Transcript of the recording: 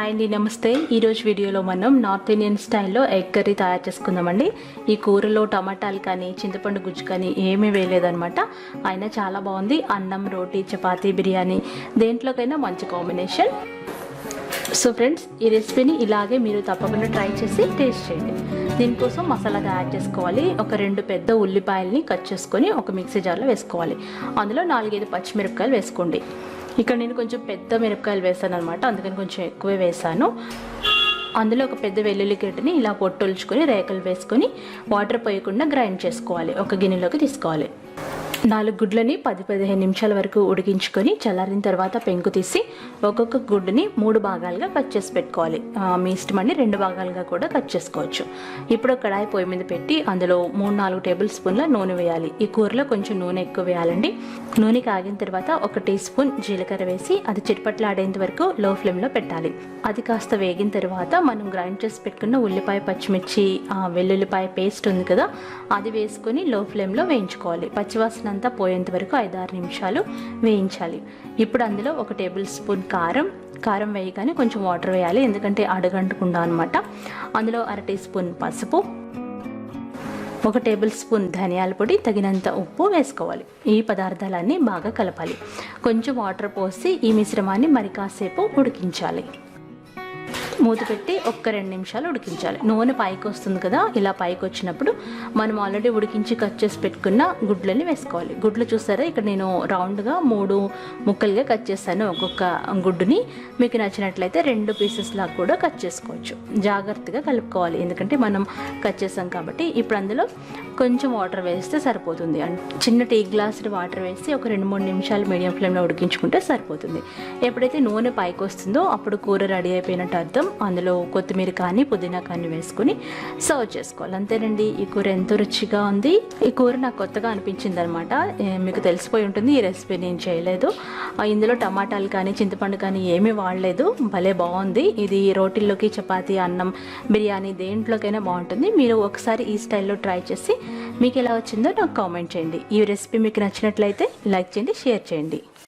Hi అండి, నమస్తే. ఈరోజు వీడియోలో మనం నార్త్ ఇండియన్ స్టైల్లో ఎగ్ కర్రీ తయారు చేసుకుందామండి. ఈ కూరలో టమాటాలు కానీ చింతపండు గుజ్జు కానీ ఏమీ వేయలేదనమాట. అయినా చాలా బాగుంది. అన్నం, రోటీ, చపాతీ, బిర్యానీ దేంట్లోకైనా మంచి కాంబినేషన్. సో ఫ్రెండ్స్, ఈ రెసిపీని ఇలాగే మీరు తప్పకుండా ట్రై చేసి టేస్ట్ చేయండి. దీనికోసం మసాలా తయారు చేసుకోవాలి. ఒక 2 పెద్ద ఉల్లిపాయలని కట్ చేసుకొని ఒక మిక్సీ జార్లో వేసుకోవాలి. అందులో 4-5 పచ్చిమిరపకాయలు వేసుకోండి. ఇక్కడ నేను కొంచెం పెద్ద మిరపకాయలు వేసాను అనమాట, అందుకని కొంచెం ఎక్కువే వేసాను. అందులో ఒక పెద్ద వెల్లుల్లి గడ్డని ఇలా పొట్టొల్చుకొని రేకలు వేసుకొని వాటర్ పోయకుండా గ్రైండ్ చేసుకోవాలి. ఒక గిన్నెలోకి తీసుకోవాలి. 4 గుడ్లని 10-15 నిమిషాల వరకు ఉడికించుకొని చల్లారిన తర్వాత పెంకు తీసి ఒక్కొక్క గుడ్డుని 3 భాగాలుగా కట్ చేసి పెట్టుకోవాలి. మీ ఇష్టమండి, 2 భాగాలుగా కూడా కట్ చేసుకోవచ్చు. ఇప్పుడు కడాయి పొయ్యి మీద పెట్టి అందులో 3-4 టేబుల్ స్పూన్ల నూనె వేయాలి. ఈ కూరలో కొంచెం నూనె ఎక్కువ వేయాలండి. నూనె కాగిన తర్వాత 1 టీ స్పూన్ జీలకర్ర వేసి అది చిటపట్లాడేంత వరకు లో ఫ్లేమ్లో పెట్టాలి. అది కాస్త వేగిన తర్వాత మనం గ్రైండ్ చేసి పెట్టుకున్న ఉల్లిపాయ, పచ్చిమిర్చి, వెల్లుల్లిపాయ పేస్ట్ ఉంది కదా, అది వేసుకొని లో ఫ్లేమ్లో వేయించుకోవాలి. పచ్చివాసన అంతా పోయేంత వరకు 5-6 నిమిషాలు వేయించాలి. ఇప్పుడు అందులో 1 టేబుల్ స్పూన్ కారం వేయగానే కొంచెం వాటర్ వేయాలి, ఎందుకంటే అడగంటకుండా అనమాట. అందులో 1/2 టీ స్పూన్ పసుపు, 1 టేబుల్ స్పూన్ ధనియాల పొడి, తగినంత ఉప్పు వేసుకోవాలి. ఈ పదార్థాలన్నీ బాగా కలపాలి. కొంచెం వాటర్ పోసి ఈ మిశ్రమాన్ని మరి కాసేపు ఉడికించాలి. మూత పెట్టి 1-2 నిమిషాలు ఉడికించాలి. నూనె పైకి వస్తుంది కదా, ఇలా పైకి వచ్చినప్పుడు మనం ఆల్రెడీ ఉడికించి కట్ చేసి పెట్టుకున్న గుడ్లని వేసుకోవాలి. గుడ్లు చూసారా, ఇక్కడ నేను రౌండ్గా 3 ముక్కలుగా కట్ చేస్తాను. ఒక్కొక్క గుడ్డుని మీకు నచ్చినట్లయితే 2 పీసెస్ లాగా కూడా కట్ చేసుకోవచ్చు. జాగ్రత్తగా కలుపుకోవాలి, ఎందుకంటే మనం కట్ చేసాం కాబట్టి. ఇప్పుడు అందులో కొంచెం వాటర్ వేస్తే సరిపోతుంది. చిన్న టీ గ్లాస్ వాటర్ వేసి ఒక 2-3 నిమిషాలు మీడియం ఫ్లేమ్లో ఉడికించుకుంటే సరిపోతుంది. ఎప్పుడైతే నూనె పైకి వస్తుందో అప్పుడు కూర రెడీ అయిపోయినట్టు అర్థం. అందులో కొత్తిమీర కానీ పుదీనా కానీ వేసుకుని సర్వ్ చేసుకోవాలి. అంతేనండి, ఈ కూర ఎంతో రుచిగా ఉంది. ఈ కూర నాకు కొత్తగా అనిపించింది అనమాట. మీకు తెలిసిపోయి ఉంటుంది, ఈ రెసిపీ నేను చేయలేదు. ఇందులో టమాటాలు కానీ చింతపండు కానీ ఏమీ వాడలేదు. భలే బాగుంది. ఇది రోటీల్లోకి, చపాతీ, అన్నం, బిర్యానీ దేంట్లోకైనా బాగుంటుంది. మీరు ఒకసారి ఈ స్టైల్లో ట్రై చేసి మీకు ఎలా వచ్చిందో నాకు కామెంట్ చేయండి. ఈ రెసిపీ మీకు నచ్చినట్లయితే లైక్ చేయండి, షేర్ చేయండి.